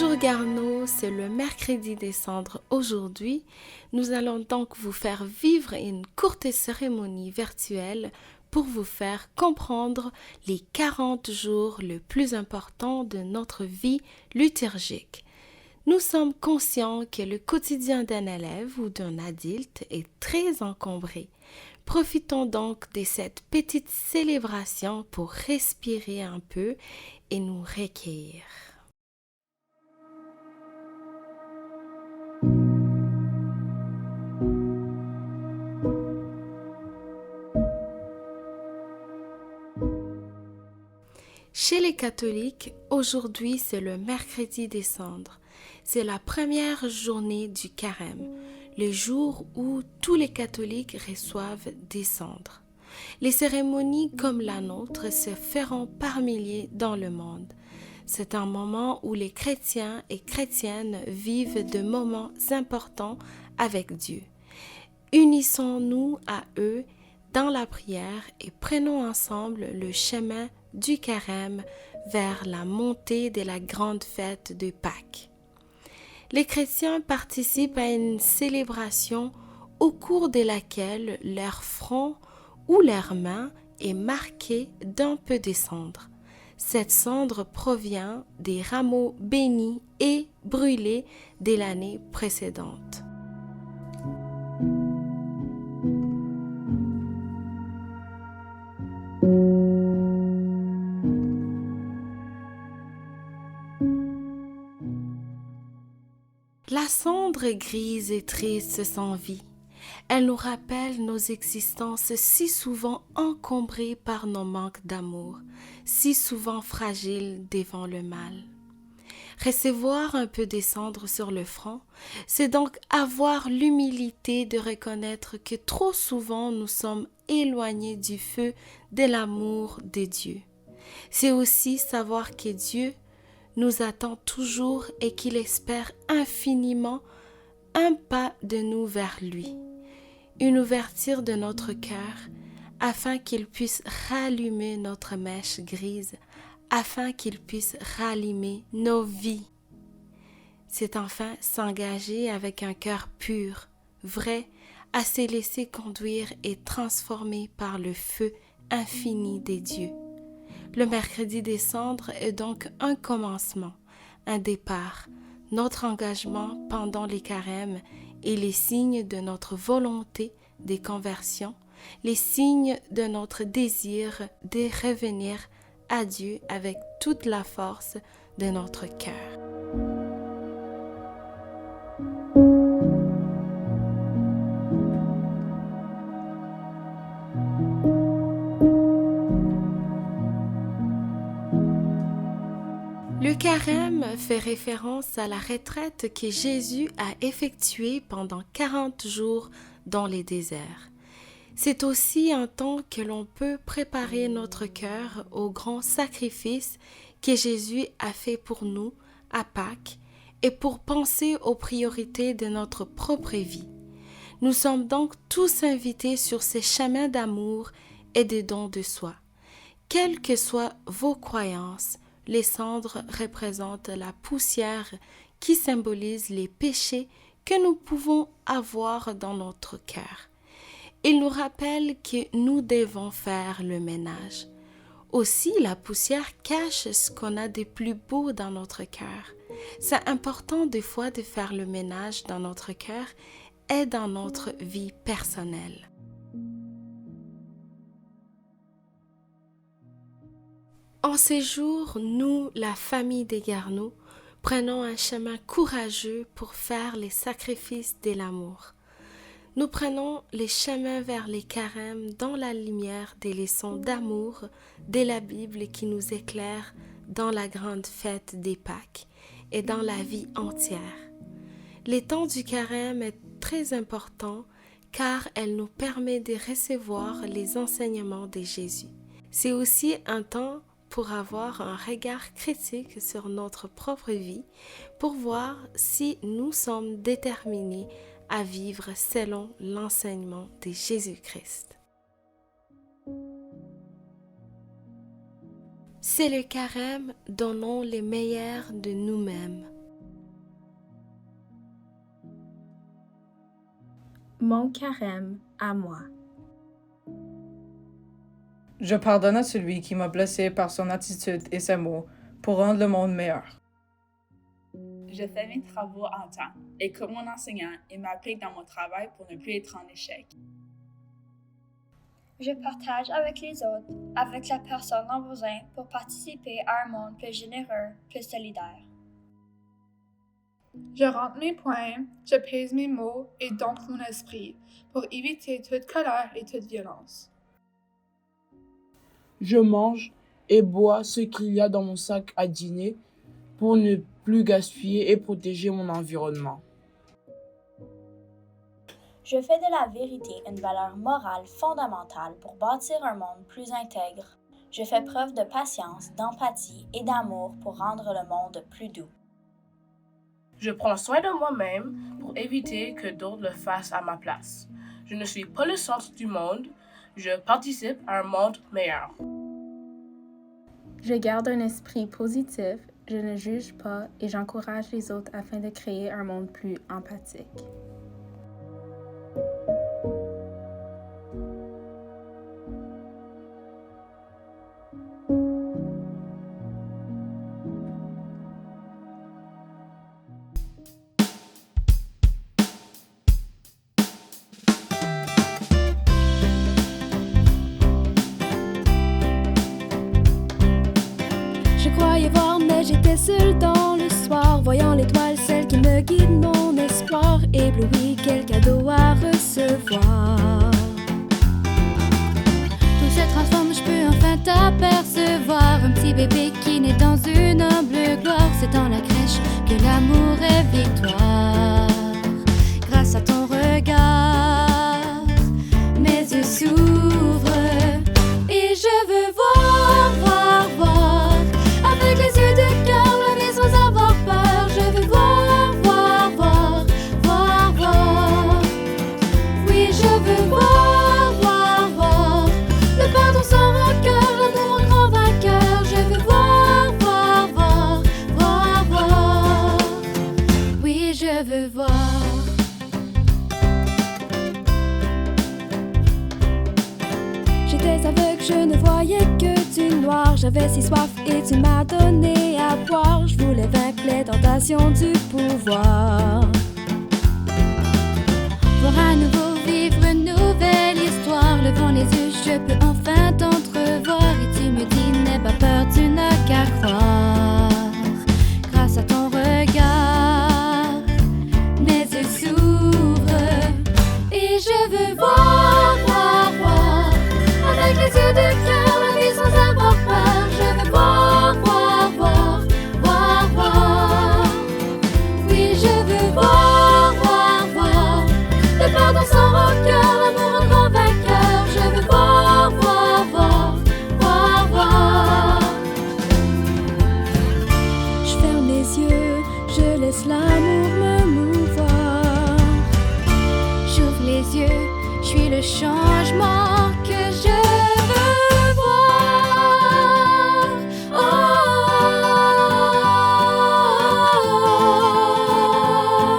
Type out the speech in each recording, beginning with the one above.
Bonjour Garneau, c'est le mercredi des cendres aujourd'hui. Nous allons donc vous faire vivre une courte cérémonie virtuelle pour vous faire comprendre les 40 jours les plus importants de notre vie liturgique. Nous sommes conscients que le quotidien d'un élève ou d'un adulte est très encombré. Profitons donc de cette petite célébration pour respirer un peu et nous recueillir. Chez les catholiques, aujourd'hui c'est le mercredi des cendres. C'est la première journée du carême, le jour où tous les catholiques reçoivent des cendres. Les cérémonies comme la nôtre se feront par milliers dans le monde. C'est un moment où les chrétiens et chrétiennes vivent de moments importants avec Dieu. Unissons-nous à eux dans la prière et prenons ensemble le chemin du carême vers la montée de la grande fête de Pâques. Les chrétiens participent à une célébration au cours de laquelle leur front ou leur main est marqué d'un peu de cendre. Cette cendre provient des rameaux bénis et brûlés de l'année précédente. La cendre grise et triste sans vie. Elle nous rappelle nos existences si souvent encombrées par nos manques d'amour, si souvent fragiles devant le mal. Recevoir un peu de cendre sur le front, c'est donc avoir l'humilité de reconnaître que trop souvent nous sommes éloignés du feu de l'amour de Dieu. C'est aussi savoir que Dieu nous attend toujours et qu'il espère infiniment un pas de nous vers lui, une ouverture de notre cœur afin qu'il puisse rallumer notre mèche grise, afin qu'il puisse rallumer nos vies. C'est enfin s'engager avec un cœur pur, vrai, à se laisser conduire et transformer par le feu infini des dieux. Le mercredi des cendres est donc un commencement, un départ, notre engagement pendant les carèmes et les signes de notre volonté de conversion, les signes de notre désir de revenir à Dieu avec toute la force de notre cœur. Le carême fait référence à la retraite que Jésus a effectuée pendant 40 jours dans les déserts. C'est aussi un temps que l'on peut préparer notre cœur au grand sacrifice que Jésus a fait pour nous à Pâques et pour penser aux priorités de notre propre vie. Nous sommes donc tous invités sur ces chemins d'amour et de don de soi. Quelles que soient vos croyances, les cendres représentent la poussière qui symbolise les péchés que nous pouvons avoir dans notre cœur. Il nous rappelle que nous devons faire le ménage. Aussi, la poussière cache ce qu'on a de plus beau dans notre cœur. C'est important des fois de faire le ménage dans notre cœur et dans notre vie personnelle. En ces jours, nous, la famille des Garneau, prenons un chemin courageux pour faire les sacrifices de l'amour. Nous prenons les chemins vers les carèmes dans la lumière des leçons d'amour de la Bible qui nous éclairent dans la grande fête des Pâques et dans la vie entière. Le temps du carême est très important car elle nous permet de recevoir les enseignements de Jésus. C'est aussi un temps pour avoir un regard critique sur notre propre vie, pour voir si nous sommes déterminés à vivre selon l'enseignement de Jésus-Christ. C'est le carême, donnons les meilleurs de nous-mêmes. mon carême à moi. Je pardonne à celui qui m'a blessé par son attitude et ses mots pour rendre le monde meilleur. Je fais mes travaux en temps et comme mon enseignant, il m'applique dans mon travail pour ne plus être en échec. Je partage avec les autres, avec la personne en besoin pour participer à un monde plus généreux, plus solidaire. Je rentre mes points, je pèse mes mots et donc mon esprit pour éviter toute colère et toute violence. Je mange et bois ce qu'il y a dans mon sac à dîner pour ne plus gaspiller et protéger mon environnement. Je fais de la vérité une valeur morale fondamentale pour bâtir un monde plus intègre. Je fais preuve de patience, d'empathie et d'amour pour rendre le monde plus doux. Je prends soin de moi-même pour éviter que d'autres le fassent à ma place. Je ne suis pas le centre du monde, je participe à un monde meilleur. Je garde un esprit positif, je ne juge pas et j'encourage les autres afin de créer un monde plus empathique. Je croyais voir, mais j'étais seule dans le soir, voyant l'étoile, celle qui me guide mon espoir, ébloui, quel cadeau à recevoir. Tout se transforme, je peux enfin t'apercevoir, un petit bébé qui naît dans une humble gloire. C'est dans la crèche que l'amour est victoire. Grâce à ton regard, mes yeux s'ouvrent et je veux voir, voir, voir. Avec les yeux de cœur, la vie sans avoir peur. Je veux voir, voir, voir, voir, voir. Oui, je veux voir, voir, voir. Le pardon sans rancœur, l'amour en grand vainqueur. Je veux voir, voir, voir, voir, voir. Oui, je veux voir. J'étais aveugle, je ne voyais que du noir. J'avais si soif et tu m'as donné à boire. Je voulais vaincre les tentations du pouvoir. Voir à nouveau vivre une nouvelle histoire. Levant les yeux, je peux enfin t'entrevoir. Et tu me dis, n'aie pas peur, tu n'as qu'à croire. Grâce à ton regard, mes yeux s'ouvrent et je veux voir, voir, voir. Avec les yeux de cœur, la vie sans avoir peur. Je veux voir, voir, voir, voir, voir. Oui, je veux voir, voir, voir. Le pardon sans rancœur, l'amour en grand vainqueur. Je veux voir, voir, voir, voir, voir. Je ferme les yeux, je laisse l'amour me mouvoir. J'ouvre les yeux, je suis le changement que je veux voir. Oh, oh,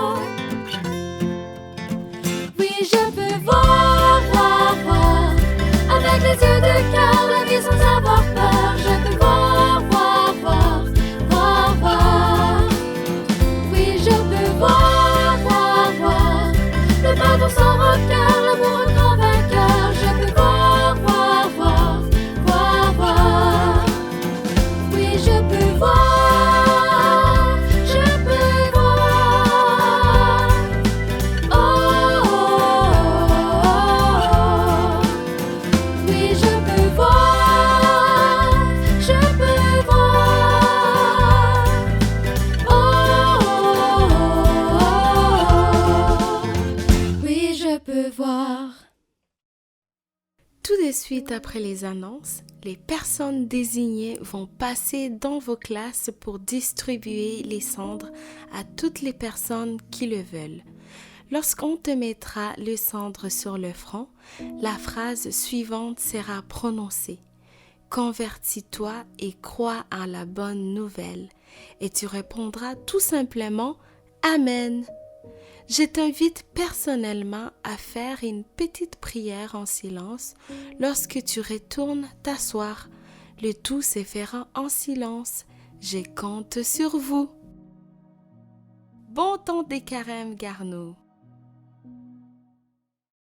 oh. Oui, je peux voir, voir, voir. Avec les yeux de cœur, la vie sans avoir peur. Je peux voir, voir, voir, voir, voir. Oui, je peux voir, voir, voir. Le pardon sans rancœur, l'amour en grand vainqueur. Je peux voir, voir, voir, voir, voir. Oui, je peux voir, je peux voir. Oh, oh, oh, oh. Oui, je peux voir, je peux voir. Oh, oh, oh, oh. Oui, je peux voir. Tout de suite après les annonces, les personnes désignées vont passer dans vos classes pour distribuer les cendres à toutes les personnes qui le veulent. Lorsqu'on te mettra le cendre sur le front, la phrase suivante sera prononcée. Convertis-toi et crois en la bonne nouvelle. Et tu répondras tout simplement Amen. Je t'invite personnellement à faire une petite prière en silence lorsque tu retournes t'asseoir. Le tout se fera en silence. Je compte sur vous. Bon temps des carêmes, Garneau.